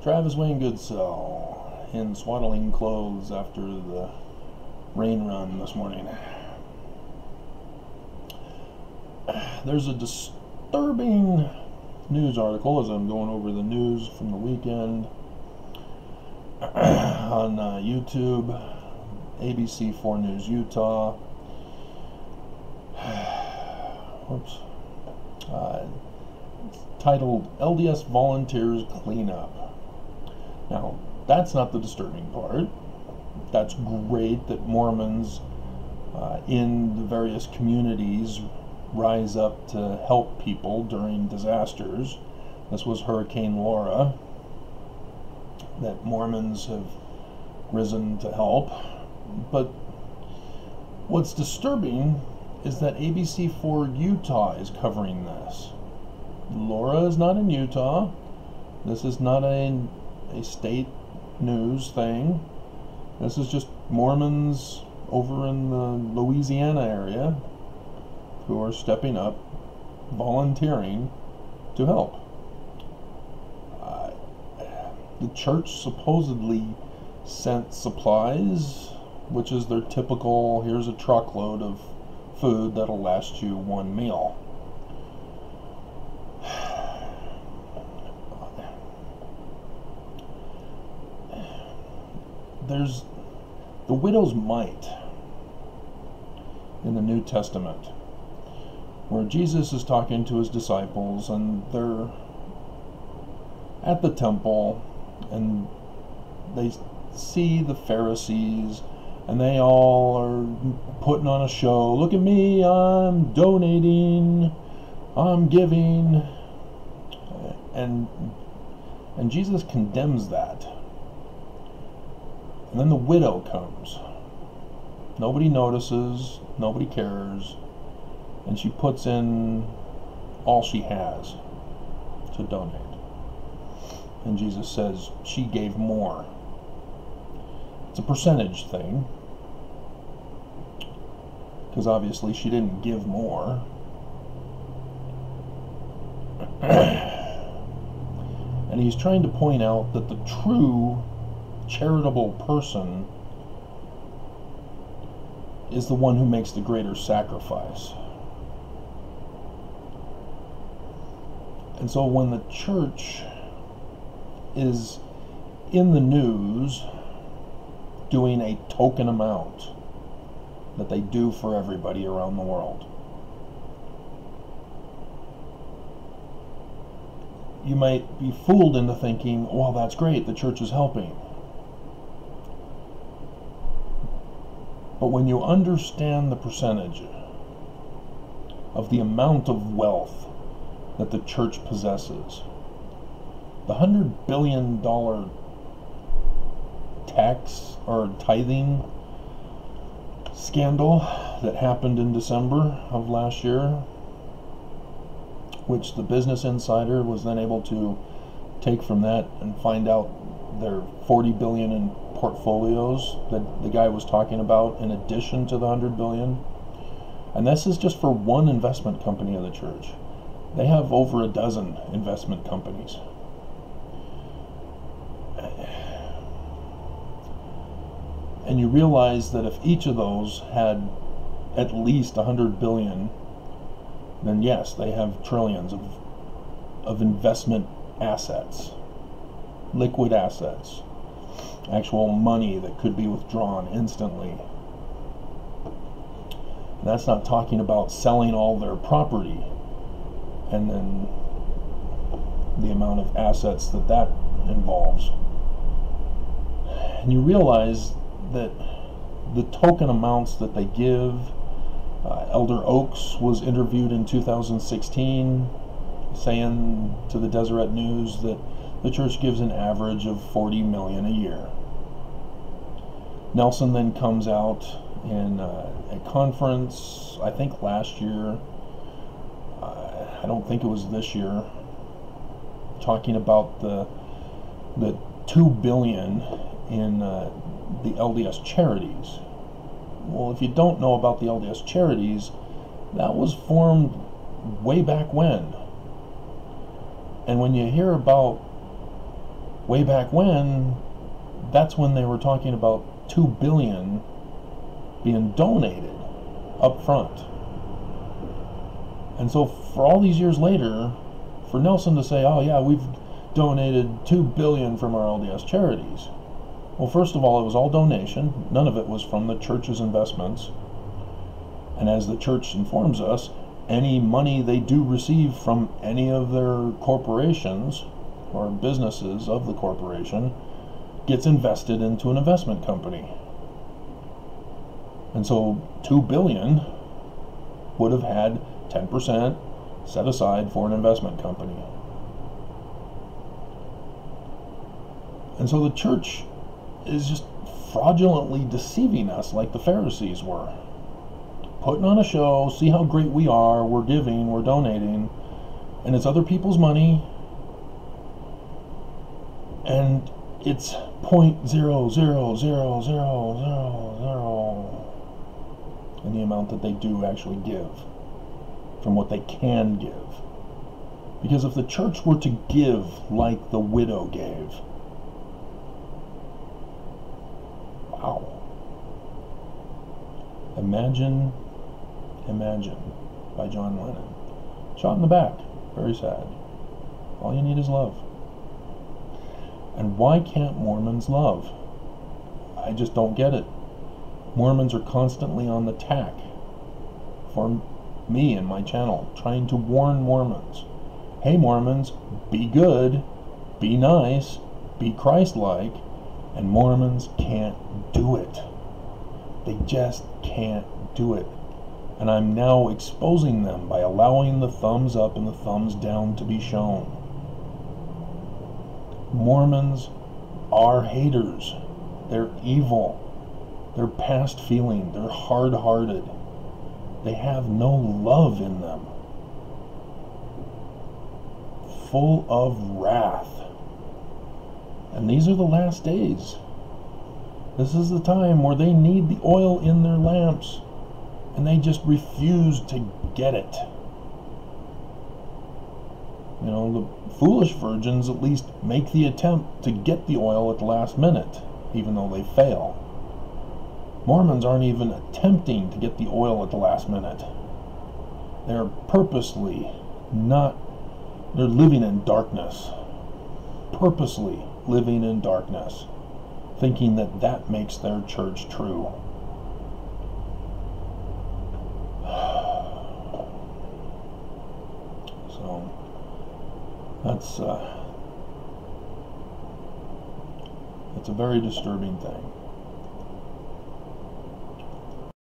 Travis Wayne Goodsell in swaddling clothes after the rain run this morning. There's a disturbing news article as I'm going over the news from the weekend on YouTube, ABC 4 News Utah. Whoops. Titled LDS Volunteers Cleanup. Now, that's not the disturbing part. That's great that Mormons in the various communities rise up to help people during disasters. This was Hurricane Laura, that Mormons have risen to help. But what's disturbing is that ABC4 Utah is covering this. Laura is not in Utah. This is not a state news thing. This is just Mormons over in the Louisiana area who are stepping up, volunteering to help. The church supposedly sent supplies, which is their typical, here's a truckload of food that'll last you one meal. There's the widow's mite in the New Testament, where Jesus is talking to his disciples and they're at the temple and they see the Pharisees and they all are putting on a show. Look at me, I'm donating, I'm giving. And Jesus condemns that. And then the widow comes. Nobody notices, nobody cares, and she puts in all she has to donate. And Jesus says she gave more. It's a percentage thing, because obviously she didn't give more. And he's trying to point out that the true charitable person is the one who makes the greater sacrifice. And so when the church is in the news doing a token amount that they do for everybody around the world, you might be fooled into thinking, well, that's great, the church is helping. But when you understand the percentage of the amount of wealth that the church possesses, the $100 billion tax or tithing scandal that happened in December of last year, which the Business Insider was then able to take from that and find out their $40 billion in portfolios that the guy was talking about in addition to the $100 billion. And this is just for one investment company of the church. They have over a dozen investment companies. And you realize that if each of those had at least $100 billion, then yes, they have trillions of investment assets, liquid assets, actual money that could be withdrawn instantly. And that's not talking about selling all their property and then the amount of assets that involves. And you realize that the token amounts that they give, Elder Oaks was interviewed in 2016 saying to the Deseret News that the church gives an average of $40 million a year. Nelson then comes out in a conference, I think last year, I don't think it was this year, talking about the $2 billion in the LDS Charities. Well, if you don't know about the LDS Charities, that was formed way back when. And when you hear about way back when, that's when they were talking about $2 billion being donated up front. And so for all these years later, for Nelson to say, oh yeah, we've donated $2 billion from our LDS charities. Well, first of all, it was all donation. None of it was from the church's investments. And as the church informs us, any money they do receive from any of their corporations or businesses of the corporation gets invested into an investment company. And so $2 billion would have had 10% set aside for an investment company. And so the church is just fraudulently deceiving us like the Pharisees were. Putting on a show, see how great we are, we're giving, we're donating, and it's other people's money, and it's 0.00000 in the amount that they do actually give from what they can give. Because if the church were to give like the widow gave, wow. Imagine by John Lennon. Shot in the back. Very sad. All you need is love. And why can't Mormons love? I just don't get it. Mormons are constantly on the tack for me and my channel, trying to warn Mormons. Hey Mormons, be good, be nice, be Christ-like, and Mormons can't do it. They just can't do it. And I'm now exposing them by allowing the thumbs up and the thumbs down to be shown. Mormons are haters. They're evil. They're past feeling. They're hard-hearted. They have no love in them. Full of wrath. And these are the last days. This is the time where they need the oil in their lamps, and they just refuse to get it. You know, the foolish virgins at least make the attempt to get the oil at the last minute, even though they fail. Mormons aren't even attempting to get the oil at the last minute. They're purposely not, they're living in darkness. Purposely living in darkness, thinking that that makes their church true. So that's a very disturbing thing.